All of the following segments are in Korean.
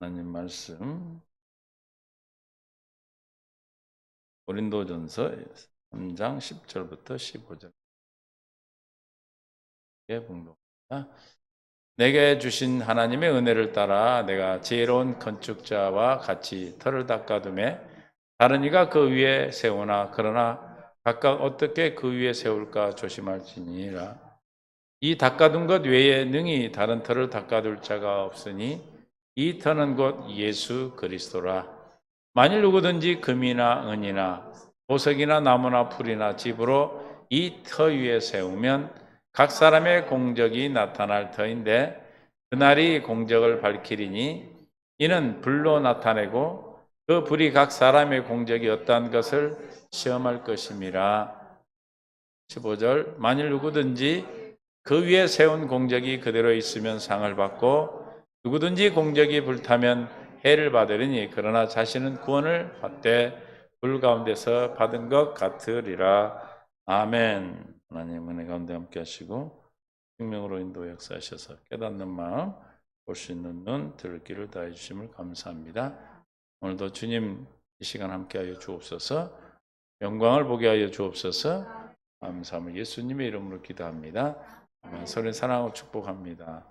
하나님 말씀 고린도전서 3장 10절부터 15절에 봉독합니다. 내게 주신 하나님의 은혜를 따라 내가 지혜로운 건축자와 같이 터를 닦아두매 다른 이가 그 위에 세우나 그러나 각각 어떻게 그 위에 세울까 조심할지니라. 이 닦아둔 것 외에 능히 다른 터를 닦아둘 자가 없으니 이 터는 곧 예수 그리스도라. 만일 누구든지 금이나 은이나 보석이나 나무나 풀이나 집으로 이 터 위에 세우면 각 사람의 공적이 나타날 터인데 그날이 공적을 밝히리니 이는 불로 나타내고 그 불이 각 사람의 공적이 어떠한 것을 시험할 것임이라. 15절 만일 누구든지 그 위에 세운 공적이 그대로 있으면 상을 받고 누구든지 공적이 불타면 해를 받으리니 그러나 자신은 구원을 받되 불 가운데서 받은 것 같으리라. 아멘. 하나님 은혜 가운데 함께 하시고 생명으로 인도 역사하셔서 깨닫는 마음 볼 수 있는 눈 들을 길을 다해 주심을 감사합니다. 오늘도 주님 이 시간 함께 하여 주옵소서. 영광을 보게 하여 주옵소서. 감사함을 예수님의 이름으로 기도합니다. 아멘. 서로 사랑하고 축복합니다.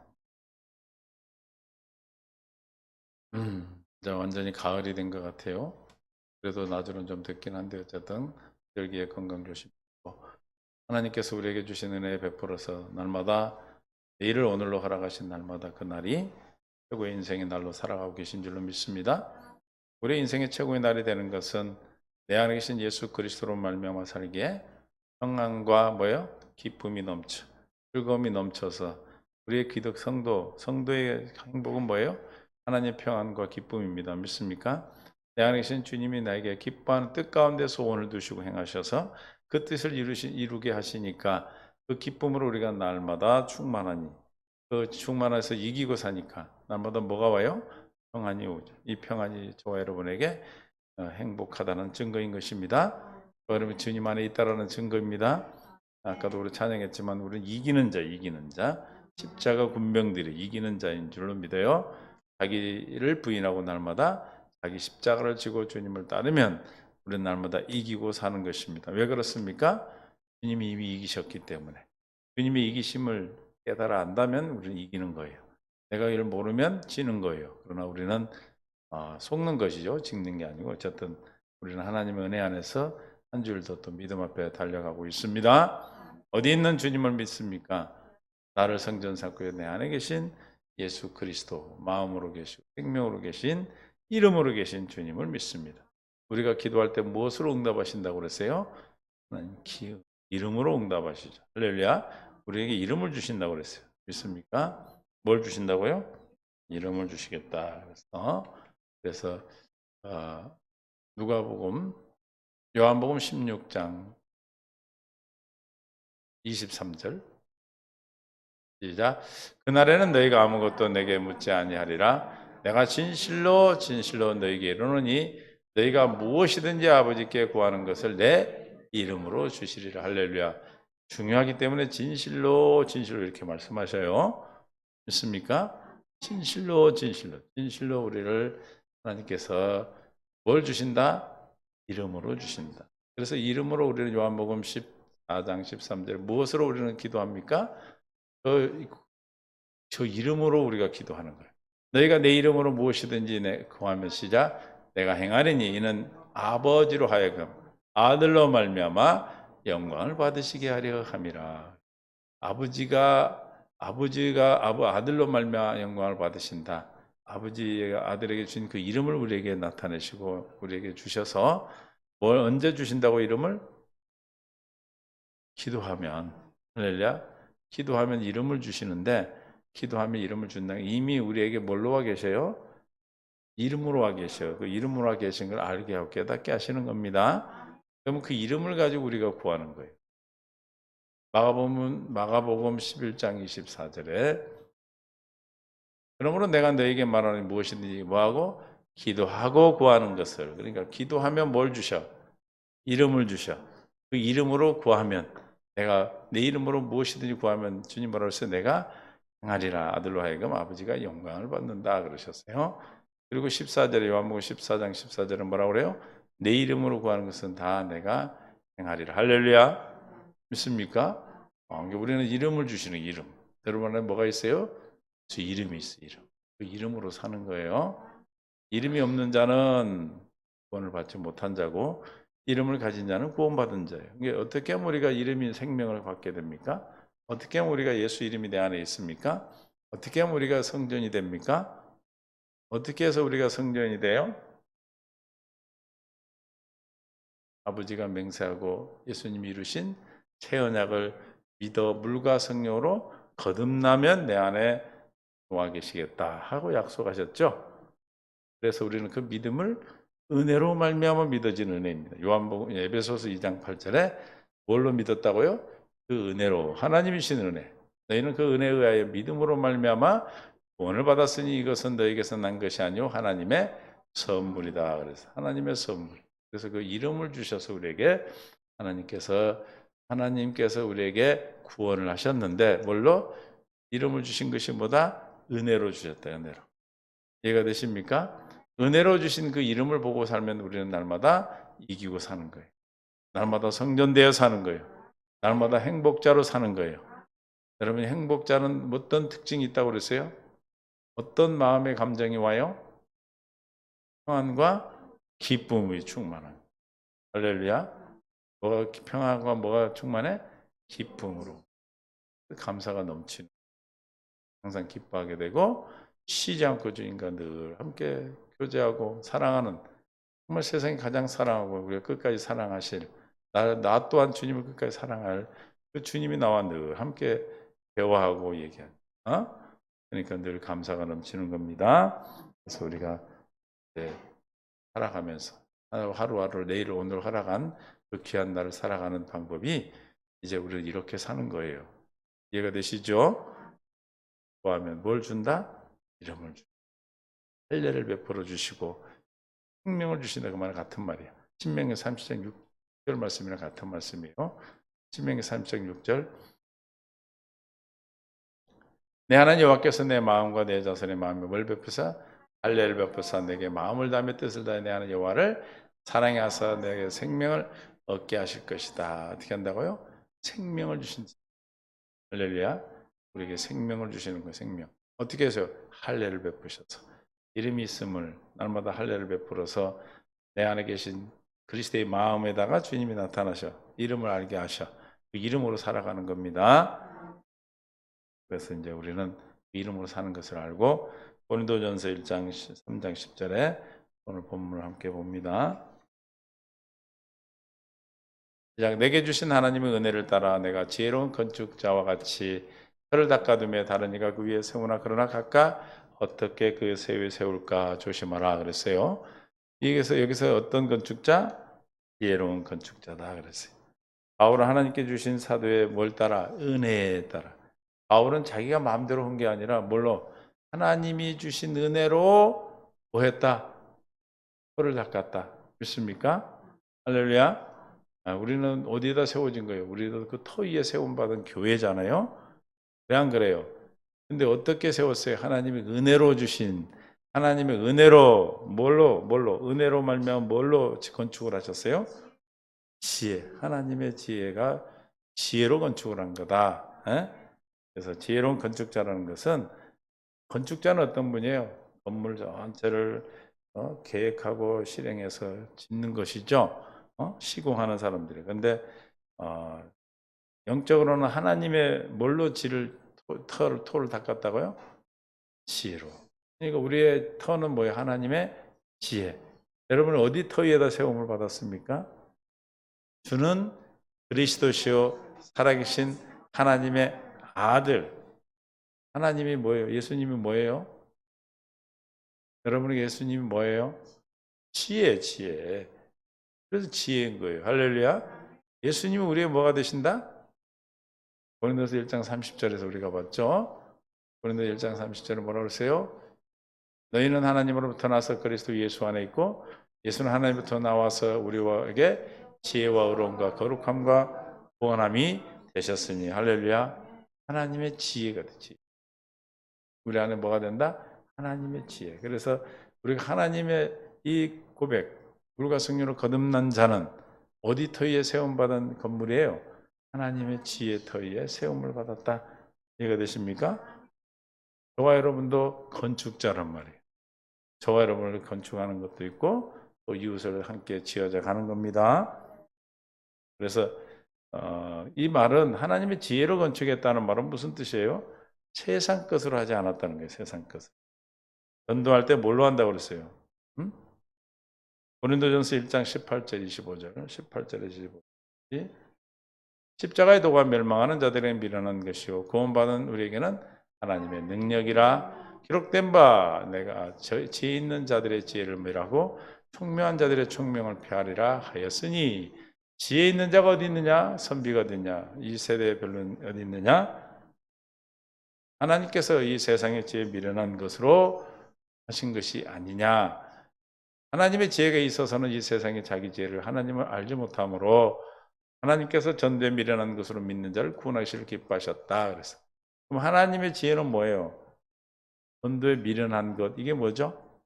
이제 완전히 가을이 된 것 같아요. 그래도 낮으로는 좀 덥긴 한데 어쨌든 열기에 건강 조심하고 하나님께서 우리에게 주신 은혜 베풀어서 날마다 내일을 오늘로 허락하신 날마다 그 날이 최고의 인생의 날로 살아가고 계신 줄로 믿습니다. 우리 인생의 최고의 날이 되는 것은 내 안에 계신 예수 그리스도로 말미암아 살기에 평안과 기쁨이 넘쳐 즐거움이 넘쳐서 우리의 기독 성도의 행복은 하나님의 평안과 기쁨입니다. 믿습니까? 내 안에 계신 주님이 나에게 기뻐하는 뜻 가운데 소원을 두시고 행하셔서 그 뜻을 이루게 하시니까 그 기쁨으로 우리가 날마다 충만하니 그 충만해서 이기고 사니까 날마다 뭐가 와요? 평안이 오죠. 이 평안이 저와 여러분에게 행복하다는 증거인 것입니다. 여러분 주님 안에 있다라는 증거입니다. 아까도 우리 찬양했지만 우리는 이기는 자, 십자가 군병들이 이기는 자인 줄로 믿어요. 자기를 부인하고 날마다 자기 십자가를 지고 주님을 따르면 우리는 날마다 이기고 사는 것입니다. 왜 그렇습니까? 주님이 이미 이기셨기 때문에. 주님의 이기심을 깨달아 안다면 우리는 이기는 거예요. 내가 이를 모르면 지는 거예요. 그러나 우리는 속는 것이죠. 찍는 게 아니고 어쨌든 우리는 하나님의 은혜 안에서 한 주일 더 또 믿음 앞에 달려가고 있습니다. 어디 있는 주님을 믿습니까? 나를 성전 삼고 내 안에 계신 예수 그리스도 마음으로 계시고 생명으로 계신 이름으로 계신 주님을 믿습니다. 우리가 기도할 때 무엇으로 응답하신다고 그랬어요? 하나님 이름으로 응답하시죠. 할렐루야. 우리에게 이름을 주신다고 그랬어요. 믿습니까? 뭘 주신다고요? 이름을 주시겠다. 그래서 누가복음 요한복음 16장 23절 시작. 그날에는 너희가 아무것도 내게 묻지 아니하리라. 내가 진실로 진실로 너희에게 이르노니 너희가 무엇이든지 아버지께 구하는 것을 내 이름으로 주시리라. 할렐루야. 중요하기 때문에 진실로 진실로 이렇게 말씀하셔요. 믿습니까? 진실로 우리를 하나님께서 뭘 주신다? 이름으로 주신다. 그래서 이름으로 우리는 요한복음 14장 13절 무엇으로 우리는 기도합니까? 저 이름으로 우리가 기도하는 거예요. 너희가 내 이름으로 무엇이든지 구하면 시작 내가 행하리니 이는 아버지로 하여금 아들로 말미암아 영광을 받으시게 하려 함이라. 아버지가 아들로 말미암아 영광을 받으신다. 아버지가 아들에게 주신 그 이름을 우리에게 나타내시고 우리에게 주셔서 뭘 언제 주신다고 이름을? 기도하면. 할렐루야. 기도하면 이름을 주시는데 기도하면 이름을 준다. 이미 우리에게 뭘로 와 계세요? 이름으로 와 계셔요. 그 이름으로 와 계신 걸 알게 하고 깨닫게 하시는 겁니다. 그러면 그 이름을 가지고 우리가 구하는 거예요. 마가복음 11장 24절에 그러므로 내가 너에게 말하는 무엇이든지 뭐하고? 기도하고 구하는 것을. 그러니까 기도하면 뭘 주셔? 이름을 주셔. 그 이름으로 구하면 내가 내 이름으로 무엇이든지 구하면 주님 뭐라고 했어요? 내가 행하리라. 아들로 하여금 아버지가 영광을 받는다 그러셨어요. 그리고 14절에 요한복음 14장 14절은 뭐라고 그래요? 내 이름으로 구하는 것은 다 내가 행하리라. 할렐루야. 믿습니까? 그러니까 우리는 이름을 주시는 이름. 여러분 안에 뭐가 있어요? 저 이름이 있어요. 이름. 그 이름으로 사는 거예요. 이름이 없는 자는 구원을 받지 못한 자고 이름을 가진 자는 구원받은 자예요. 이게 어떻게 하면 우리가 이름이 생명을 받게 됩니까? 어떻게 하면 우리가 예수 이름이 내 안에 있습니까? 어떻게 하면 우리가 성전이 됩니까? 어떻게 해서 우리가 성전이 돼요? 아버지가 맹세하고 예수님이 이루신 새 언약을 믿어 물과 성령으로 거듭나면 내 안에 동하 계시겠다 하고 약속하셨죠. 그래서 우리는 그 믿음을 은혜로 말미암아 믿어진 은혜입니다. 요한복음 에베소서 2장 8절에 뭘로 믿었다고요? 그 은혜로 하나님이신 은혜. 너희는 그 은혜에 의하여 믿음으로 말미암아 구원을 받았으니 이것은 너희에게서 난 것이 아니요 하나님의 선물이다. 그래서 하나님의 선물. 그래서 그 이름을 주셔서 우리에게 하나님께서 우리에게 구원을 하셨는데 뭘로? 이름을 주신 것이 뭐다? 은혜로 주셨다. 은혜로. 이해가 되십니까? 은혜로 주신 그 이름을 보고 살면 우리는 날마다 이기고 사는 거예요. 날마다 성전되어 사는 거예요. 날마다 행복자로 사는 거예요. 여러분 행복자는 어떤 특징이 있다고 그랬어요? 어떤 마음의 감정이 와요? 평안과 기쁨이 충만한. 할렐루야. 뭐가 평안과 뭐가 충만해? 기쁨으로. 감사가 넘치는. 항상 기뻐하게 되고 쉬지 않고 주님과 늘 함께 교제하고 사랑하는 정말 세상에 가장 사랑하고 우리가 끝까지 사랑하실 나 또한 주님을 끝까지 사랑할 그 주님이 나와 늘 함께 대화하고 얘기하는 그러니까 늘 감사가 넘치는 겁니다. 그래서 우리가 살아가면서 하루하루 내일 오늘 살아간 그 귀한 날을 살아가는 방법이 이제 우리는 이렇게 사는 거예요. 이해가 되시죠? 구하면 뭘 준다? 이름을 준다. 할례를 베풀어 주시고 생명을 주신다 그 말은 같은 말이야. 신명기 30장 6절 말씀이랑 같은 말씀이에요. 신명기 30장 6절 내 하나님 여호와께서 내 마음과 내 자손의 마음에 뭘 베푸사 할례를 베푸사 내게 마음을 다하며 뜻을 다해 내 하나님 여호와를 사랑하사 내게 생명을 얻게 하실 것이다. 어떻게 한다고요? 생명을 주신다. 할렐루야. 우리에게 생명을 주시는 거예요. 생명. 어떻게 해서요? 할례를 베푸셔서 이름이 있음을 날마다 할례를 베풀어서 내 안에 계신 그리스도의 마음에다가 주님이 나타나셔 이름을 알게 하셔 그 이름으로 살아가는 겁니다. 그래서 이제 우리는 그 이름으로 사는 것을 알고 고린도전서 1장 3장 10절에 오늘 본문을 함께 봅니다. 시작. 내게 주신 하나님의 은혜를 따라 내가 지혜로운 건축자와 같이 터를 닦아두며 다른 이가 그 위에 세우나 그러나 각각 어떻게 그 새 위에 세울까 조심하라 그랬어요. 여기서 어떤 건축자? 지혜로운 건축자다 그랬어요. 바울은 하나님께 주신 사도의 뭘 따라? 은혜에 따라. 바울은 자기가 마음대로 한 게 아니라 뭘로? 하나님이 주신 은혜로 뭐 했다? 터를 닦았다. 믿습니까? 할렐루야. 우리는 어디에다 세워진 거예요? 우리도 그 터 위에 세움받은 교회잖아요. 왜 안 그래요? 근데 어떻게 세웠어요? 하나님이 은혜로 주신 하나님의 은혜로 뭘로 은혜로 말미암아 뭘로 건축을 하셨어요? 지혜. 하나님의 지혜가 지혜로 건축을 한 거다. 그래서 지혜로운 건축자라는 것은 건축자는 어떤 분이에요? 건물 전체를 계획하고 실행해서 짓는 것이죠. 시공하는 사람들이. 근데 영적으로는 하나님의 뭘로 토를 닦았다고요? 지혜로. 그러니까 우리의 터는 뭐예요? 하나님의 지혜. 여러분 어디 터 위에다 세움을 받았습니까? 주는 그리스도시요 살아계신 하나님의 아들. 하나님이 뭐예요? 예수님이 뭐예요? 여러분에게 예수님이 뭐예요? 지혜. 그래서 지혜인 거예요. 할렐루야. 예수님은 우리의 뭐가 되신다? 고린도서 1장 30절에서 우리가 봤죠. 고린도서 1장 30절에 뭐라고 그러세요? 너희는 하나님으로부터 나서 그리스도 예수 안에 있고 예수는 하나님부터 나와서 우리에게 지혜와 의로움과 거룩함과 구원함이 되셨으니 할렐루야. 하나님의 지혜가 되지. 우리 안에 뭐가 된다? 하나님의 지혜. 그래서 우리가 하나님의 이 고백, 불과 성령으로 거듭난 자는 어디 터위에 세움받은 건물이에요? 하나님의 지혜 터위에 세움을 받았다. 이해가 되십니까? 저와 여러분도 건축자란 말이에요. 저와 여러분을 건축하는 것도 있고 또 이웃을 함께 지어져 가는 겁니다. 그래서 이 말은 하나님의 지혜로 건축했다는 말은 무슨 뜻이에요? 세상 것으로 하지 않았다는 거예요. 세상 것을. 전도할 때 뭘로 한다고 그랬어요? 응? 고린도전서 1장 18절 25절 18절에 25절 십자가의 도가 멸망하는 자들에게 미련한 것이요 구원받은 우리에게는 하나님의 능력이라 기록된 바 내가 지혜 있는 자들의 지혜를 멸하고 총명한 자들의 총명을 폐하리라 하였으니 지혜 있는 자가 어디 있느냐? 선비가 어디 있느냐? 이 세대의 별론 어디 있느냐? 하나님께서 이 세상의 지혜에 미련한 것으로 하신 것이 아니냐? 하나님의 지혜가 있어서는 이 세상의 자기 지혜를 하나님을 알지 못하므로 하나님께서 전도에 미련한 것으로 믿는 자를 구원하시기를 기뻐하셨다. 그래서 그럼 하나님의 지혜는 뭐예요? 전도에 미련한 것. 이게 뭐죠?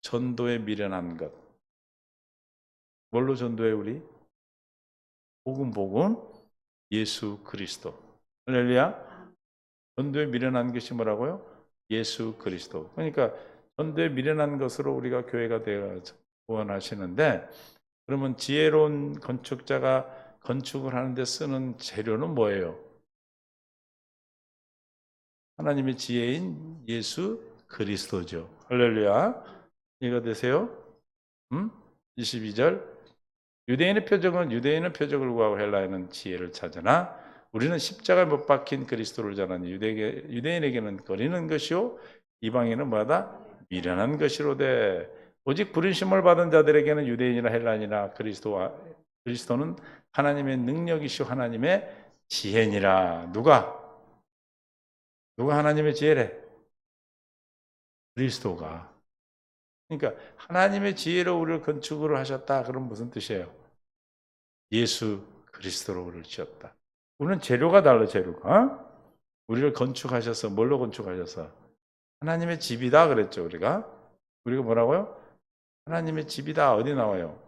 전도에 미련한 것. 뭘로 전도해 우리? 복음 예수 그리스도. 할렐루야. 전도에 미련한 것이 뭐라고요? 예수 그리스도. 그러니까 전도에 미련한 것으로 우리가 교회가 되어 구원하시는데 그러면 지혜로운 건축자가 건축을 하는데 쓰는 재료는 뭐예요? 하나님의 지혜인 예수 그리스도죠. 할렐루야. 이해가 되세요? 22절 유대인은 표적을 구하고 헬라인은 지혜를 찾으나 우리는 십자가에 못 박힌 그리스도를 전하니 유대인에게는 거리는 것이요 이방인은 뭐다? 미련한 것이로되 오직 부르심을 받은 자들에게는 유대인이나 헬라인이나 그리스도는 하나님의 능력이시오 하나님의 지혜니라. 누가 하나님의 지혜래? 그리스도가. 그러니까 하나님의 지혜로 우리를 건축으로 하셨다. 그럼 무슨 뜻이에요? 예수 그리스도로 우리를 지었다. 우리는 재료가 달라. 재료가. 우리를 건축하셔서 뭘로 건축하셔서? 하나님의 집이다 그랬죠. 우리가 뭐라고요? 하나님의 집이다. 어디 나와요?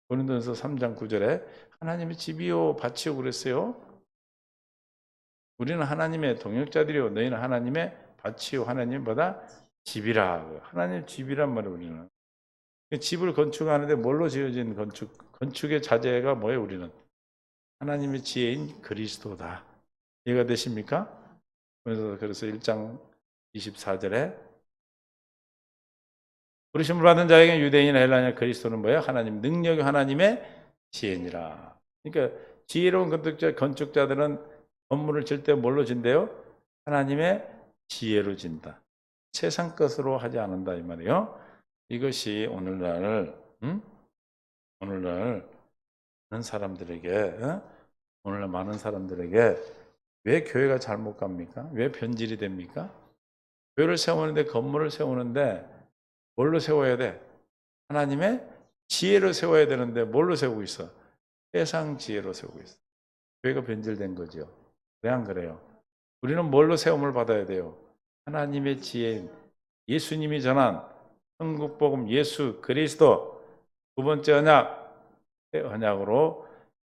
고린도전서 3장 9절에 하나님의 집이요 밭이요 그랬어요. 우리는 하나님의 동역자들이요 너희는 하나님의 밭이요 하나님보다 집이라. 하나님의 집이란 말이에요. 우리는 집을 건축하는데 뭘로 지어진 건축의 자재가 뭐예요? 우리는 하나님의 지혜인 그리스도다. 이해가 되십니까? 그래서 1장 24절에 부르심을 받은 자에게 유대인이나 헬라인이나 그리스도는 뭐예요? 하나님 능력이 하나님의 지혜니라. 그러니까 지혜로운 건축자들은 건물을 질 때 뭘로 진대요? 하나님의 지혜로 진다. 세상 것으로 하지 않는다 이 말이에요. 이것이 오늘날 많은 사람들에게 오늘날 많은 사람들에게 왜 교회가 잘못 갑니까? 왜 변질이 됩니까? 교회를 세우는데 건물을 세우는데 뭘로 세워야 돼? 하나님의 지혜로 세워야 되는데 뭘로 세우고 있어? 세상 지혜로 세우고 있어. 교회가 변질된 거죠. 왜 안 그래요? 우리는 뭘로 세움을 받아야 돼요? 하나님의 지혜인 예수님이 전한 천국복음 예수 그리스도 두 번째 언약 새 언약으로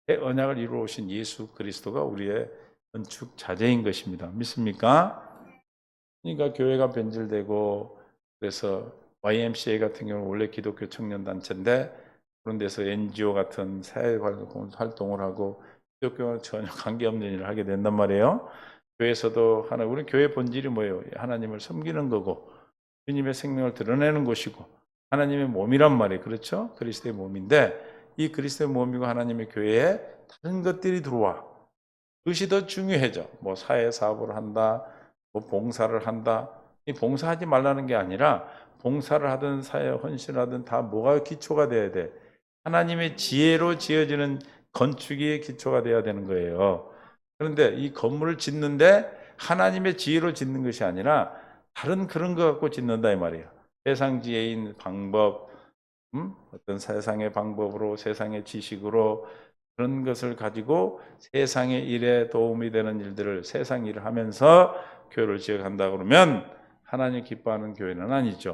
새 언약을 이루어 오신 예수 그리스도가 우리의 건축 자재인 것입니다. 믿습니까? 그러니까 교회가 변질되고 그래서 YMCA 같은 경우는 원래 기독교 청년단체인데 그런 데서 NGO 같은 사회활동을 하고 기독교와 전혀 관계없는 일을 하게 된단 말이에요. 교회에서도 우리 교회 본질이 뭐예요? 하나님을 섬기는 거고 주님의 생명을 드러내는 곳이고 하나님의 몸이란 말이에요. 그렇죠? 그리스도의 몸인데 이 그리스도의 몸이고 하나님의 교회에 다른 것들이 들어와. 그것이 더 중요해져. 뭐 사회 사업을 한다, 뭐 봉사를 한다. 이 봉사하지 말라는 게 아니라 봉사를 하든 사회에 헌신을 하든 다 뭐가 기초가 돼야 돼? 하나님의 지혜로 지어지는 건축이 기초가 돼야 되는 거예요. 그런데 이 건물을 짓는데 하나님의 지혜로 짓는 것이 아니라 다른 그런 거 갖고 짓는다 이 말이에요. 세상 지혜인 방법, 어떤 세상의 방법으로 세상의 지식으로 그런 것을 가지고 세상의 일에 도움이 되는 일들을 세상 일을 하면서 교회를 지어간다 그러면 하나님 기뻐하는 교회는 아니죠.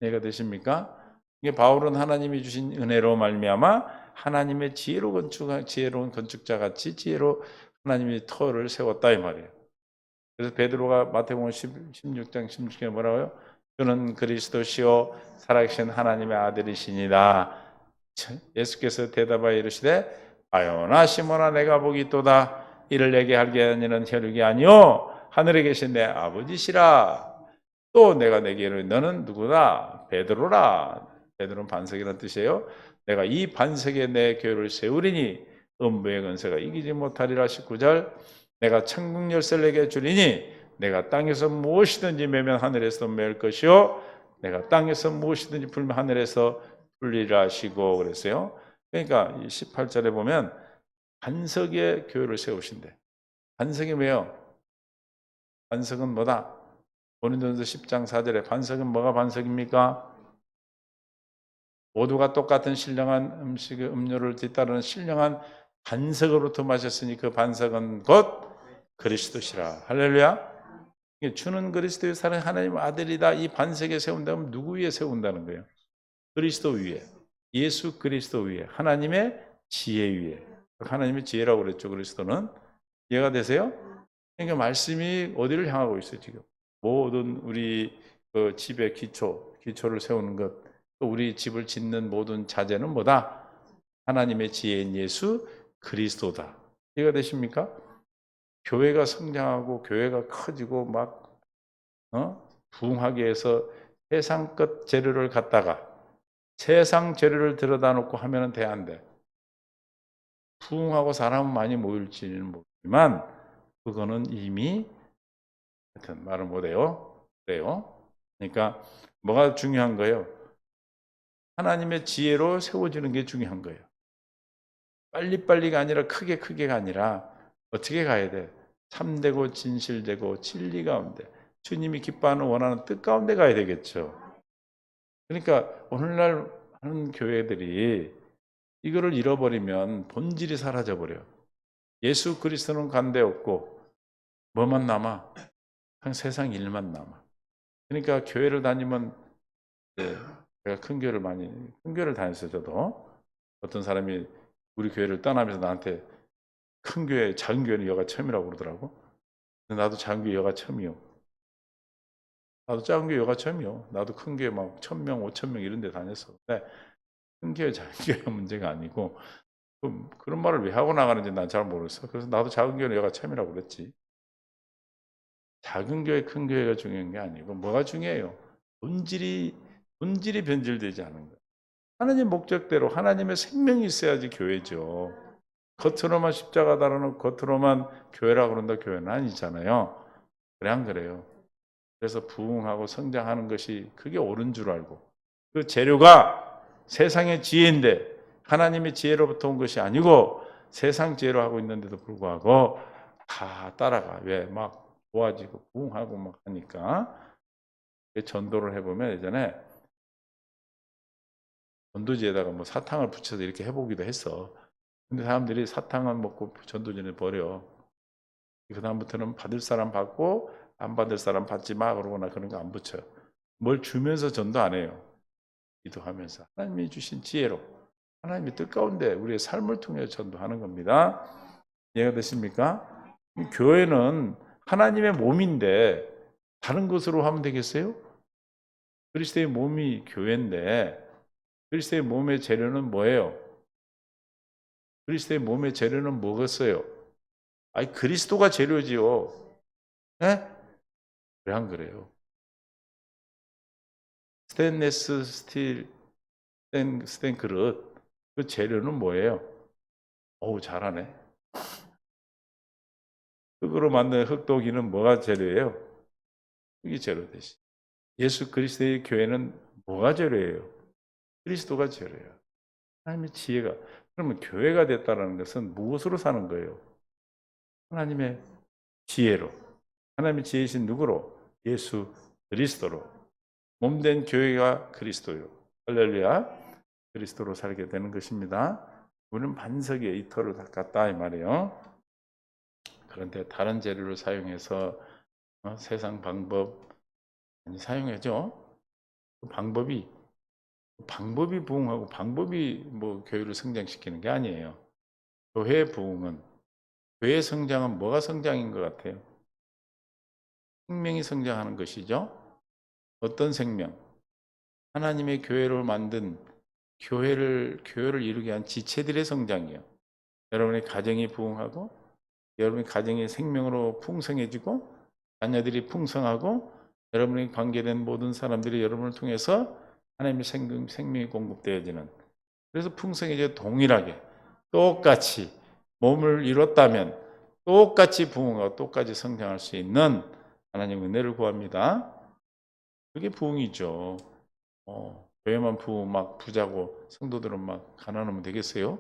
이해가 되십니까? 이게 바울은 하나님이 주신 은혜로 말미암아 하나님의 지혜로운 건축자 같이 지혜로 하나님이 터를 세웠다 이 말이에요. 그래서 베드로가 마태복음 16장 16절에 뭐라고요? 주는 그리스도시요 살아계신 하나님의 아들이시니라. 예수께서 대답하여 이르시되 아요나 시몬아 내가 복이 있도다. 이를 내게 하게 하니는 혈육이 아니요 하늘에 계신 내 아버지시라. 또 내가 내게 이르니 너는 누구다? 베드로라. 베드로는 반석이라는 뜻이에요. 내가 이 반석에 내 교회를 세우리니 음부의 권세가 이기지 못하리라. 19절 내가 천국 열쇠를 내게 주리니 내가 땅에서 무엇이든지 매면 하늘에서 매일 것이요 내가 땅에서 무엇이든지 풀면 하늘에서 풀리라 하시고 그랬어요. 그러니까 18절에 보면 반석의 교회를 세우신대. 반석이 뭐예요? 반석은 뭐다? 고린도전서 10장 4절에 반석은 뭐가 반석입니까? 모두가 똑같은 신령한 음료를 뒤따르는 신령한 반석으로부터 마셨으니 그 반석은 곧 그리스도시라. 할렐루야. 주는 그리스도의 사랑 하나님 아들이다. 이 반석에 세운다면 누구 위에 세운다는 거예요? 그리스도 위에. 예수 그리스도 위에. 하나님의 지혜 위에. 하나님의 지혜라고 그랬죠. 그리스도는. 이해가 되세요? 그러니까 말씀이 어디를 향하고 있어요, 지금? 모든 우리 그 집의 기초를 세우는 것, 또 우리 집을 짓는 모든 자재는 뭐다? 하나님의 지혜인 예수 그리스도다. 이해가 되십니까? 교회가 성장하고 교회가 커지고 막 부흥하게 해서 세상 것 재료를 갖다가 세상 재료를 들여다 놓고 하면은 돼 안 돼. 부흥하고 사람은 많이 모일지는 모르지만 그거는 이미 하여튼 말을 못해요. 그래요. 그러니까 뭐가 중요한 거예요? 하나님의 지혜로 세워지는 게 중요한 거예요. 빨리빨리가 아니라 크게가 아니라 어떻게 가야 돼? 참되고 진실되고 진리 가운데 주님이 기뻐하는 원하는 뜻 가운데 가야 되겠죠. 그러니까 오늘날 하는 교회들이 이거를 잃어버리면 본질이 사라져버려요. 예수 그리스도는 간데 없고 뭐만 남아? 그냥 세상 일만 남아. 그러니까 교회를 다니면 제가 큰 교회를 다녔어요. 저도 어떤 사람이 우리 교회를 떠나면서 나한테 큰 교회, 작은 교회는 여가 처음이라고 그러더라고. 나도 작은 교회 여가 처음이요. 나도 작은 교회 여가 처음이요. 나도 큰 교회 막 1,000명, 5,000명 이런 데 다녔어. 근데 큰 교회, 작은 교회가 문제가 아니고 그런 말을 왜 하고 나가는지 난 잘 모르겠어. 그래서 나도 작은 교회는 여가 처음이라고 그랬지. 작은 교회, 큰 교회가 중요한 게 아니고 뭐가 중요해요? 본질이 변질되지 않은 거예요. 하나님 목적대로 하나님의 생명이 있어야지 교회죠. 겉으로만 십자가 달아놓고 겉으로만 교회라고 그런다 교회는 아니잖아요. 그래 안 그래요? 그래서 부흥하고 성장하는 것이 그게 옳은 줄 알고 그 재료가 세상의 지혜인데 하나님의 지혜로부터 온 것이 아니고 세상 지혜로 하고 있는데도 불구하고 다 따라가. 왜? 막 좋아지고 부흥하고 막 하니까 전도를 해보면 예전에 전도지에다가 뭐 사탕을 붙여서 이렇게 해보기도 했어. 근데 사람들이 사탕을 먹고 전도지를 버려. 그 다음부터는 받을 사람 받고 안 받을 사람 받지 마 그러거나 그런 거 안 붙여. 뭘 주면서 전도 안 해요. 기도하면서 하나님이 주신 지혜로 하나님의 뜻 가운데 우리의 삶을 통해 전도하는 겁니다. 이해가 되십니까? 교회는 하나님의 몸인데 다른 것으로 하면 되겠어요? 그리스도의 몸이 교회인데 그리스도의 몸의 재료는 뭐예요? 그리스도의 몸의 재료는 뭐겠어요? 아니 그리스도가 재료지요. 네? 왜 안 그래요? 스테인레스 스틸 스텐 그릇 그 재료는 뭐예요? 어우 잘하네. 흙으로 만든 흙도기는 뭐가 재료예요? 흙이 재료 대신. 예수 그리스도의 교회는 뭐가 재료예요? 그리스도가 재료예요. 하나님의 지혜가. 그러면 교회가 됐다는 것은 무엇으로 사는 거예요? 하나님의 지혜로. 하나님의 지혜이신 누구로? 예수 그리스도로. 몸된 교회가 그리스도요. 할렐루야. 그리스도로 살게 되는 것입니다. 우리는 반석에 이 터를 닦았다 이 말이에요. 그런데 다른 재료를 사용해서 세상 방법 많이 사용하죠. 방법이 부흥하고 방법이 뭐 교회를 성장시키는 게 아니에요. 교회 부흥은, 교회 성장은 뭐가 성장인 것 같아요? 생명이 성장하는 것이죠. 어떤 생명? 하나님의 교회를 만든 교회를 이루게 한 지체들의 성장이에요. 여러분의 가정이 부흥하고, 여러분의 가정이 생명으로 풍성해지고, 자녀들이 풍성하고, 여러분이 관계된 모든 사람들이 여러분을 통해서 하나님의 생명이 공급되어지는, 그래서 풍성해져 동일하게 똑같이 몸을 이뤘다면 똑같이 부흥하고 똑같이 성장할 수 있는 하나님의 은혜를 구합니다. 그게 부흥이죠. 교회만 막 부자고 성도들은 막 가난하면 되겠어요?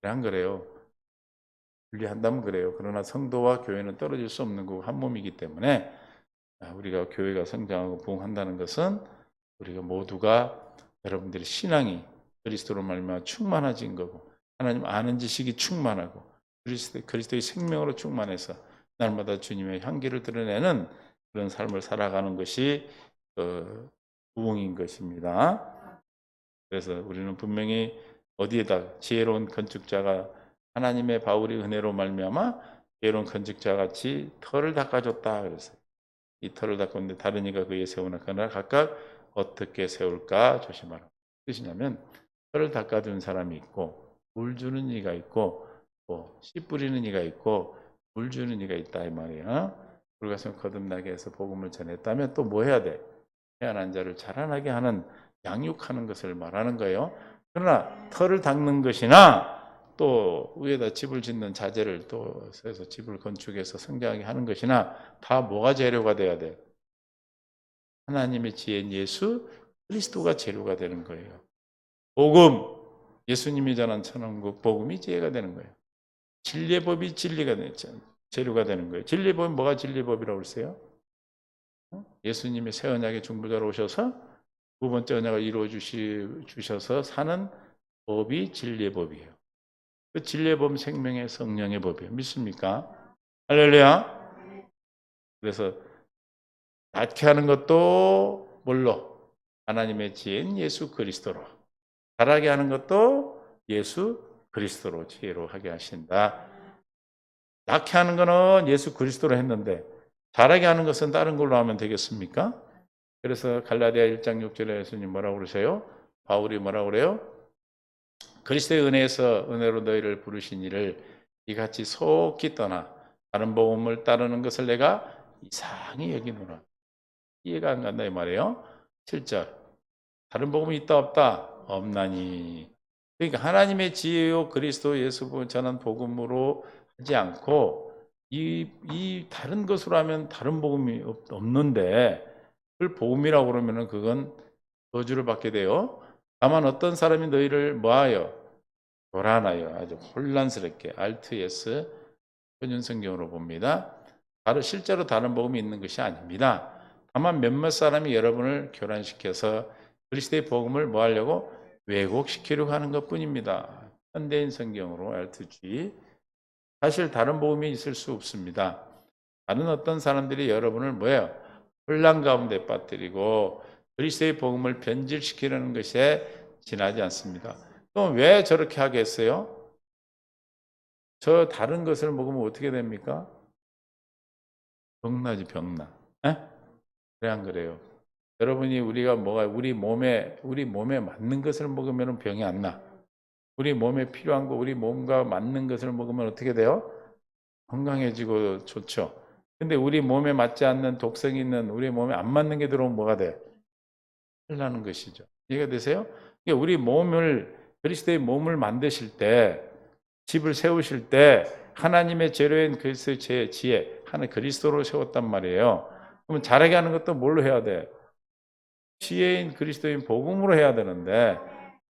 안 그래요. 분리한다면 그래요. 그러나 성도와 교회는 떨어질 수 없는 거고 한 몸이기 때문에 우리가 교회가 성장하고 부흥한다는 것은 우리가 모두가 여러분들의 신앙이 그리스도로 말미암아 충만해진 거고, 하나님 아는 지식이 충만하고 그리스도의 생명으로 충만해서 날마다 주님의 향기를 드러내는 그런 삶을 살아가는 것이 부흥인 것입니다. 그래서 우리는 분명히 어디에다 지혜로운 건축자가 하나님의 바울의 은혜로 말미암아 지혜로운 건축자 같이 터를 닦아줬다 그랬어요. 이 터를 닦았는데 다른 이가 그에 세워나가나 각각 어떻게 세울까 조심하라. 뜻이냐면 터를 닦아준 사람이 있고 물 주는 이가 있고 씨 뿌리는 이가 있고 물 주는 이가 있다 이 말이야. 불가슴 거듭나게 해서 복음을 전했다면 또 뭐 해야 돼? 태어난 자를 자라나게 하는 양육하는 것을 말하는 거예요. 그러나 터를 닦는 것이나 또 위에다 집을 짓는 자재를 또 해서 집을 건축해서 성장하게 하는 것이나 다 뭐가 재료가 돼야 돼? 하나님의 지혜인 예수 그리스도가 재료가 되는 거예요. 복음, 예수님이 전한 천왕국 복음이 지혜가 되는 거예요. 진리의 법이 진리가 되는 재료가 되는 거예요. 진리의 법은 뭐가 진리의 법이라고 그랬어요? 예수님이 새 언약의 중보자로 오셔서 두 번째 언약을 이루어 주셔서 사는 법이 진리의 법이에요. 그 진리의 법 생명의 성령의 법이에요. 믿습니까? 할렐루야. 그래서 낫게 하는 것도 뭘로? 하나님의 지혜인 예수 그리스도로. 자라게 하는 것도 예수 그리스도로 지혜로 하게 하신다. 낫게 하는 거는 예수 그리스도로 했는데 자라게 하는 것은 다른 걸로 하면 되겠습니까? 그래서 갈라디아 1장 6절에 예수님 뭐라고 그러세요? 바울이 뭐라고 그래요? 그리스도의 은혜에서 은혜로 너희를 부르신 이를 이같이 속히 떠나 다른 복음을 따르는 것을 내가 이상히 여기노라. 이해가 안 간다 이 말이에요. 7절 다른 복음이 있다 없다? 없나니. 그러니까 하나님의 지혜요 그리스도 예수 전한 복음으로 하지 않고 이 다른 것으로 하면 다른 복음이 없는데 그걸 복음이라고 그러면은 그건 저주를 받게 돼요. 다만 어떤 사람이 너희를 뭐하여 교란하여 아주 혼란스럽게 RTS 현윤성경으로 봅니다. 실제로 다른 복음이 있는 것이 아닙니다. 다만 몇몇 사람이 여러분을 교란시켜서 그리스도의 복음을 뭐 하려고 왜곡시키려고 하는 것뿐입니다. 현대인 성경으로 R2G 사실 다른 복음이 있을 수 없습니다. 다른 어떤 사람들이 여러분을 뭐예요? 혼란 가운데 빠뜨리고 그리스도의 복음을 변질시키려는 것에 지나지 않습니다. 그럼 왜 저렇게 하겠어요? 저 다른 것을 먹으면 어떻게 됩니까? 병나지 병나. 에? 그래 안 그래요? 여러분이 우리 몸에 맞는 것을 먹으면 병이 안 나. 우리 몸에 필요한 거, 우리 몸과 맞는 것을 먹으면 어떻게 돼요? 건강해지고 좋죠. 근데 우리 몸에 맞지 않는 독성 있는 우리 몸에 안 맞는 게 들어오면 뭐가 돼? 흘러나는 것이죠. 이해가 되세요? 그러니까 우리 몸을 그리스도의 몸을 만드실 때 집을 세우실 때 하나님의 재료인 그리스도의 지혜 하나님 그리스도로 세웠단 말이에요. 그러면 잘하게 하는 것도 뭘로 해야 돼? 지혜인 그리스도인 복음으로 해야 되는데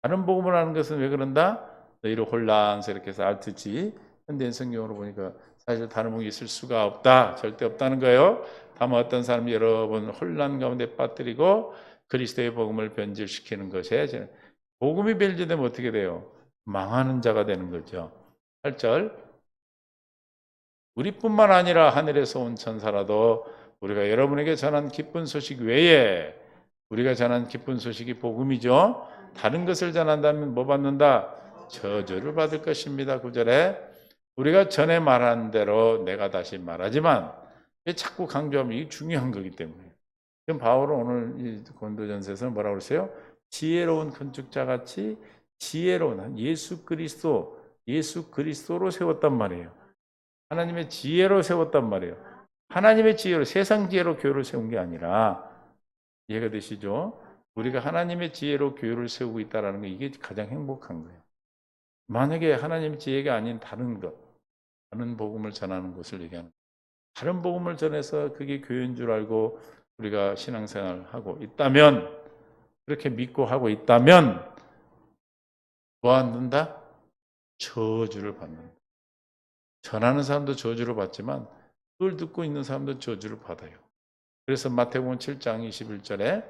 다른 복음을 하는 것은 왜 그런다? 너희를 혼란스럽게 해서 알트지 현대인 성경으로 보니까 사실 다른 복음이 있을 수가 없다. 절대 없다는 거예요. 다만 어떤 사람이 여러분 혼란 가운데 빠뜨리고 그리스도의 복음을 변질시키는 것에 복음이 변질되면 어떻게 돼요? 망하는 자가 되는 거죠. 8절 우리뿐만 아니라 하늘에서 온 천사라도 우리가 여러분에게 전한 기쁜 소식 외에 우리가 전한 기쁜 소식이 복음이죠. 다른 것을 전한다면 뭐 받는다? 저주를 받을 것입니다. 9절에 우리가 전에 말한 대로 내가 다시 말하지만 자꾸 강조하면 이게 중요한 거기 때문에. 지금 바울은 오늘 이 고린도전서에서는 뭐라고 그랬어요? 지혜로운 건축자 같이 지혜로운 예수 그리스도로 세웠단 말이에요. 하나님의 지혜로 세웠단 말이에요. 하나님의 지혜로, 세상 지혜로 교회를 세운 게 아니라, 이해가 되시죠? 우리가 하나님의 지혜로 교회를 세우고 있다는 게 이게 가장 행복한 거예요. 만약에 하나님의 지혜가 아닌 다른 것, 다른 복음을 전하는 것을 얘기하는 거예요. 다른 복음을 전해서 그게 교회인 줄 알고 우리가 신앙생활을 하고 있다면, 그렇게 믿고 하고 있다면 뭐 받는다? 저주를 받는다. 전하는 사람도 저주를 받지만 그걸 듣고 있는 사람도 저주를 받아요. 그래서 마태복음 7장 21절에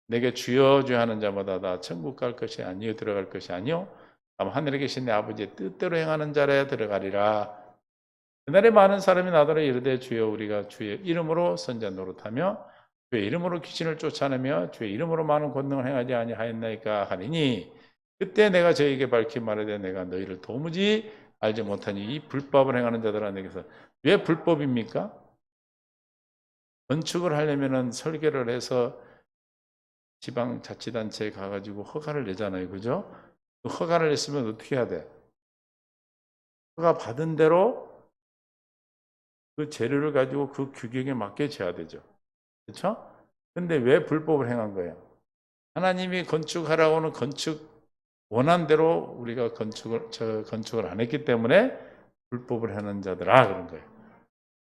내게 주여 주여 하는 자마다 다 천국 갈 것이 아니요 들어갈 것이 아니요 다만 하늘에 계신 내 아버지의 뜻대로 행하는 자라야 들어가리라. 그날에 많은 사람이 나더러 이르되 주여 우리가 주의 이름으로 선자 노릇하며 주의 이름으로 귀신을 쫓아내며 주의 이름으로 많은 권능을 행하지 아니하였나이까 하리니 그때 내가 저에게 밝히 말하되 내가 너희를 도무지 알지 못하니 이 불법을 행하는 자들아 내게서. 왜 불법입니까? 건축을 하려면은 설계를 해서 지방자치단체에 가가지고 허가를 내잖아요. 그죠? 그 허가를 냈으면 어떻게 해야 돼? 허가 받은 대로 그 재료를 가지고 그 규격에 맞게 재야 되죠. 그렇죠? 근데 왜 불법을 행한 거예요? 하나님이 건축하라고는 건축 원한 대로 우리가 건축을 안 했기 때문에 불법을 하는 자들아 그런 거예요.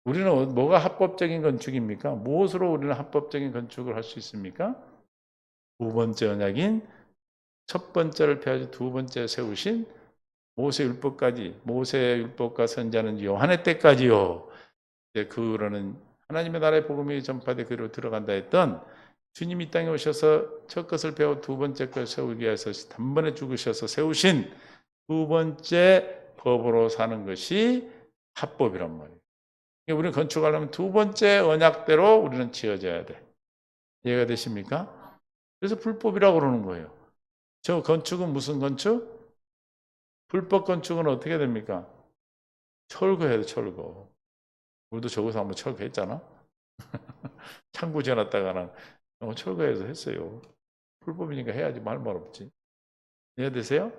우리는 뭐가 합법적인 건축입니까? 무엇으로 우리는 합법적인 건축을 할 수 있습니까? 두 번째 언약인 첫 번째를 펴야지 두 번째 세우신 모세율법까지, 모세율법과 선자는 요한의 때까지요. 그러는 하나님의 나라의 복음이 전파돼 그로 들어간다 했던 주님이 이 땅에 오셔서 첫 것을 배워 두 번째 것을 세우기 위해서 단번에 죽으셔서 세우신 두 번째 법으로 사는 것이 합법이란 말이에요. 우리는 건축하려면 두 번째 언약대로 우리는 지어져야 돼. 이해가 되십니까? 그래서 불법이라고 그러는 거예요. 저 건축은 무슨 건축? 불법 건축은 어떻게 됩니까? 철거해야 돼, 철거. 우리도 저기서 한번 철거했잖아. 창고 지어놨다가는 철거해서 했어요. 불법이니까 해야지 말 없지. 이해되세요?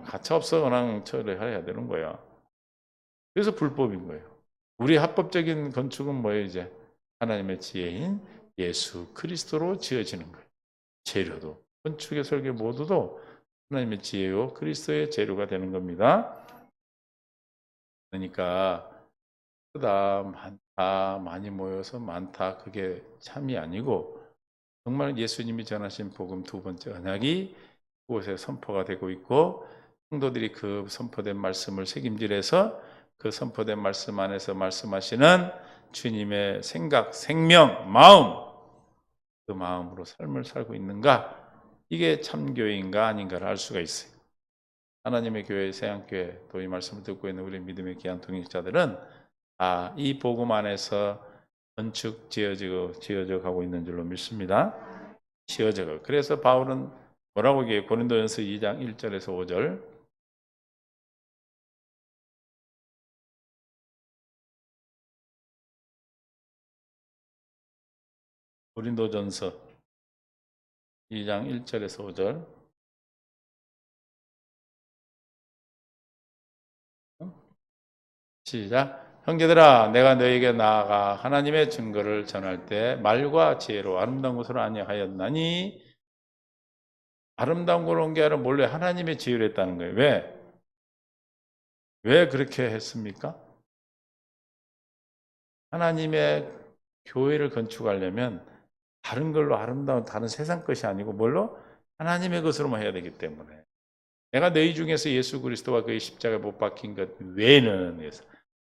가차 없어 그냥 철거해야 되는 거야. 그래서 불법인 거예요. 우리 합법적인 건축은 뭐예요 이제? 하나님의 지혜인 예수 그리스도로 지어지는 거예요. 재료도 건축의 설계 모두도 하나님의 지혜요 그리스도의 재료가 되는 겁니다. 그러니까 크다 많다 많이 모여서 많다 그게 참이 아니고 정말 예수님이 전하신 복음 두 번째 언약이 그곳에 선포가 되고 있고 성도들이 그 선포된 말씀을 책임질해서 그 선포된 말씀 안에서 말씀하시는 주님의 생각, 생명, 마음 그 마음으로 삶을 살고 있는가 이게 참교회인가 아닌가를 알 수가 있어요. 하나님의 교회, 세양교회 또 이 말씀을 듣고 있는 우리 믿음의 귀한 동역자들은 이 복음 안에서 건축 지어져 가고 있는 줄로 믿습니다. 지어져. 그래서 바울은 뭐라고 얘기해요? 고린도전서 2장 1절에서 5절. 고린도전서 2장 1절에서 5절. 시작. 형제들아 내가 너에게 나아가 하나님의 증거를 전할 때 말과 지혜로 아름다운 것으로 아니하였나니 아름다운 걸 온 게 아니라 몰래 하나님의 지혜로 했다는 거예요. 왜? 왜 그렇게 했습니까? 하나님의 교회를 건축하려면 다른 걸로 아름다운 다른 세상 것이 아니고 뭘로? 하나님의 것으로만 해야 되기 때문에 내가 너희 중에서 예수 그리스도와 그의 십자가에 못 박힌 것 외에는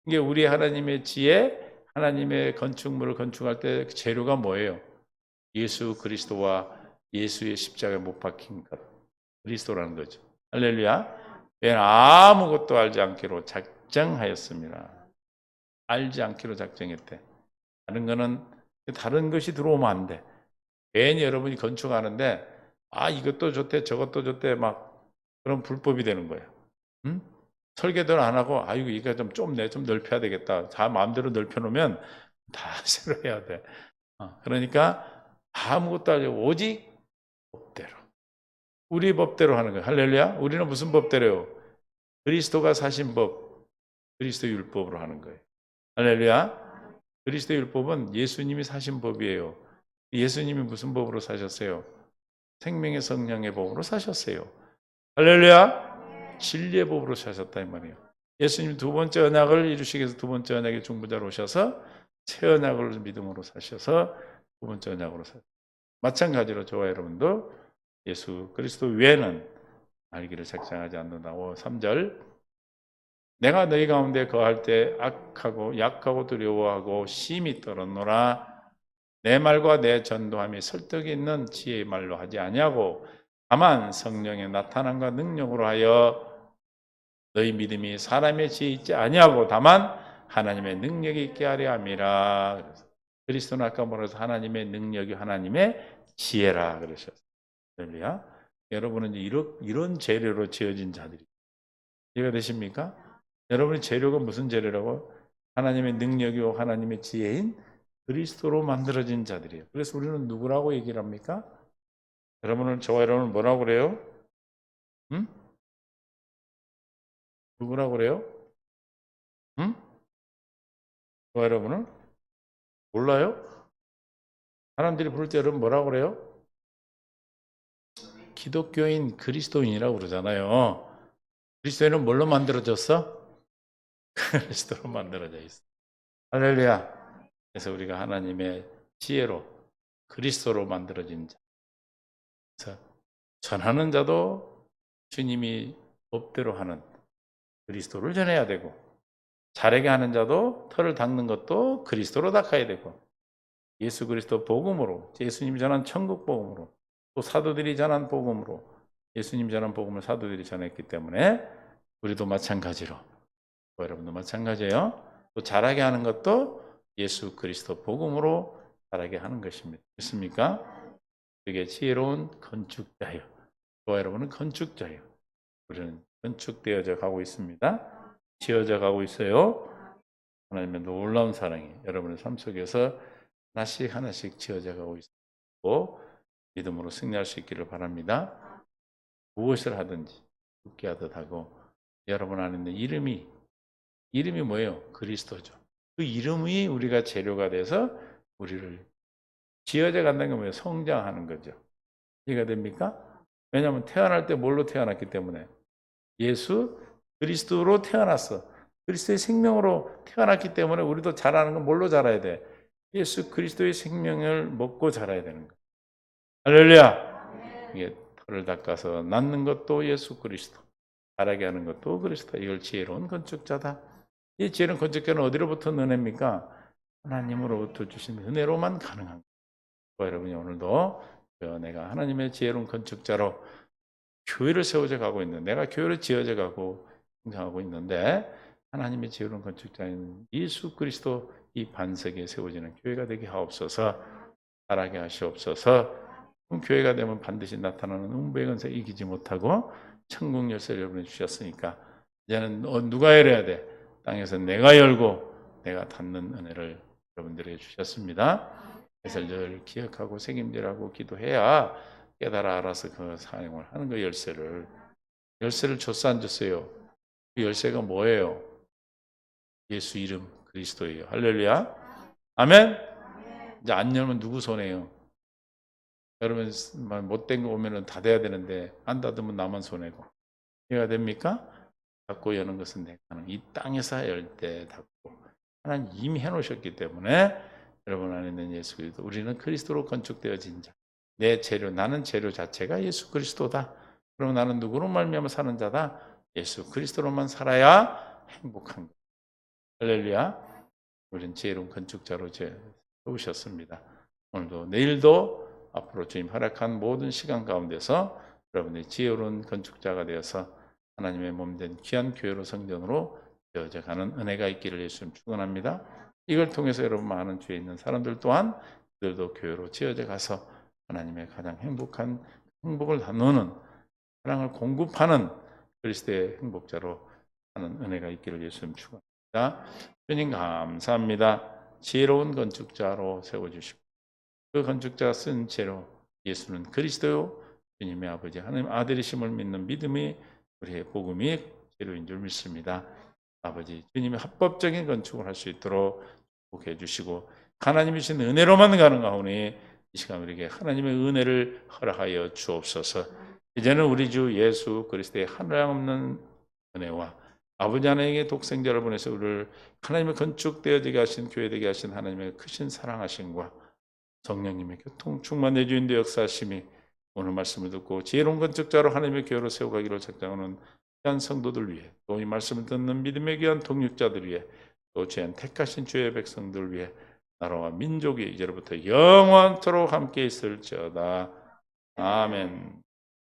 이게 우리 하나님의 지혜 하나님의 건축물을 건축할 때 재료가 뭐예요? 예수 그리스도와 예수의 십자가에 못 박힌 것 그리스도라는 거죠. 할렐루야. 얘는 아무것도 알지 않기로 작정하였습니다. 알지 않기로 작정했대. 다른 거는 다른 것이 들어오면 안 돼. 괜히 여러분이 건축하는데 이것도 좋대 저것도 좋대 막 그런 불법이 되는 거예요. 응? 설계도를 안 하고 아이고 이거 좀 좁네 좀 넓혀야 되겠다. 다 마음대로 넓혀놓으면 다 새로 해야 돼. 그러니까 아무것도 아니고 오직 법대로 우리 법대로 하는 거예요. 할렐루야. 우리는 무슨 법대로요? 그리스도가 사신 법, 그리스도 율법으로 하는 거예요. 할렐루야. 그리스도 율법은 예수님이 사신 법이에요. 예수님이 무슨 법으로 사셨어요? 생명의 성령의 법으로 사셨어요. 할렐루야. 진리의 법으로 사셨다 이 말이에요. 예수님 두 번째 언약을 이루시기 위해서 두 번째 언약의 중보자로 오셔서 새 언약을 믿음으로 사셔서 두 번째 언약으로 사셨어요. 마찬가지로 저와 여러분도 예수 그리스도 외에는 알기를 책장하지 않는다고. 3절 내가 너희 가운데 거할 때 악하고 약하고 두려워하고 심히 떨었노라. 내 말과 내 전도함이 설득이 있는 지혜의 말로 하지 아니하고 다만 성령의 나타남과 능력으로 하여 너희 믿음이 사람의 지혜 있지 아니하고 다만 하나님의 능력이 있게 하려 함이라. 그리스도는 아까 뭐라서 하나님의 능력이 하나님의 지혜라 그러셨어요. 할렐루야. 여러분은 이런 재료로 지어진 자들이 이해가 되십니까? 여러분의 재료가 무슨 재료라고? 하나님의 능력이고 하나님의 지혜인 그리스도로 만들어진 자들이에요. 그래서 우리는 누구라고 얘기를 합니까? 여러분은 저와 여러분을 뭐라고 그래요? 응? 누구라고 그래요? 응? 저와 여러분은 몰라요? 사람들이 부를 때 여러분 뭐라고 그래요? 기독교인 그리스도인이라고 그러잖아요. 그리스도인은 뭘로 만들어졌어? 그리스도로 만들어져 있어. 할렐루야. 그래서 우리가 하나님의 지혜로 그리스도로 만들어진 자. 그래서 전하는 자도 주님이 법대로 하는 그리스도를 전해야 되고 잘하게 하는 자도 털을 닦는 것도 그리스도로 닦아야 되고 예수 그리스도 복음으로 예수님이 전한 천국 복음으로 또 사도들이 전한 복음으로 예수님이 전한 복음을 사도들이 전했기 때문에 우리도 마찬가지로 여러분도 마찬가지예요. 또 잘하게 하는 것도 예수 그리스도 복음으로 잘하게 하는 것입니다. 믿습니까? 그게 지혜로운 건축자예요. 저와 여러분은 건축자예요. 우리는 건축되어져 가고 있습니다. 지어져 가고 있어요. 하나님의 놀라운 사랑이 여러분의 삶 속에서 하나씩 하나씩 지어져 가고 있고 믿음으로 승리할 수 있기를 바랍니다. 무엇을 하든지 굳게 하듯 하고 여러분 안에 있는 이름이 뭐예요? 그리스도죠. 그 이름이 우리가 재료가 돼서 우리를 지어져 간다는 게 뭐예요? 성장하는 거죠. 이해가 됩니까? 왜냐하면 태어날 때 뭘로 태어났기 때문에 예수 그리스도로 태어났어. 그리스도의 생명으로 태어났기 때문에 우리도 자라는 건 뭘로 자라야 돼? 예수 그리스도의 생명을 먹고 자라야 되는 거예요. 할렐루야. 이게 털을 닦아서 낳는 것도 예수 그리스도, 자라게 하는 것도 그리스도. 이걸 지혜로운 건축자다. 이 지혜로운 건축자는 어디로부터 은혜입니까? 하나님으로부터 주신 은혜로만 가능한 거예요. 여러분이 오늘도 내가 하나님의 지혜로운 건축자로 교회를 세워져 가고 있는, 내가 교회를 지어져 가고 성장하고 있는데 하나님의 지혜로운 건축자인 예수 그리스도 이 반석에 세워지는 교회가 되게 하옵소서. 자라게 하시옵소서. 교회가 되면 반드시 나타나는 음부의 권세 이기지 못하고 천국 열쇠를 여러분이 주셨으니까 이제는 누가 열어야 돼? 땅에서 내가 열고 내가 닫는 은혜를 여러분들에게 주셨습니다. 그래서 늘 기억하고 책임질하고 기도해야 깨달아 알아서 그 사용을 하는 거. 열쇠를 줬어 안 줬어요? 그 열쇠가 뭐예요? 예수 이름 그리스도예요. 할렐루야. 아멘. 이제 안 열면 누구 손해요? 여러분 못된 거 오면은 닫아야 되는데 안 닫으면 나만 손해고. 이해가 됩니까? 닫고 여는 것은 내가 하는 이 땅에서 열 때 닫고 하나님 이미 해놓으셨기 때문에 여러분 안에 있는 예수 그리스도, 우리는 그리스도로 건축되어진 자. 내 재료, 나는 재료 자체가 예수 그리스도다. 그럼 나는 누구로 말미암아 사는 자다? 예수 그리스도로만 살아야 행복한 것. 할렐루야. 우리는 지혜로운 건축자로 세우셨습니다. 오늘도 내일도 앞으로 주님 허락한 모든 시간 가운데서 여러분의 지혜로운 건축자가 되어서 하나님의 몸된 귀한 교회로 성전으로 되어져 가는 은혜가 있기를 예수님 축원합니다. 이걸 통해서 여러분 많은 죄 있는 사람들 또한 그들도 교회로 지어져 가서 하나님의 가장 행복한 행복을 나누는 사랑을 공급하는 그리스도의 행복자로 하는 은혜가 있기를 예수님 축원합니다. 주님 감사합니다. 지혜로운 건축자로 세워주시고 그 건축자가 쓴 죄로 예수는 그리스도요 주님의 아버지 하나님 아들이심을 믿는 믿음이 우리의 복음이 죄로인 줄 믿습니다. 아버지 주님의 합법적인 건축을 할 수 있도록 축복해 주시고 하나님이신 은혜로만 가능하오니 이 시간 우리에게 하나님의 은혜를 허락하여 주옵소서. 이제는 우리 주 예수 그리스도의 하나없는 은혜와 아버지 하나님의 독생자를 보내서 우리를 하나님의 건축되어지게 하신 교회되게 하신 하나님의 크신 사랑하심과 성령님의 교통 충만해 주인도 역사하심이 오늘 말씀을 듣고 지혜로운 건축자로 하나님의 교회로 세워가기를 작정하는 귀한 성도들 위해 또 이 말씀을 듣는 믿음의 귀한 동역자들 위해 또 죄한 택하신 주의 백성들 위해 나라와 민족이 이제로부터 영원토록 함께 있을지어다. 아멘.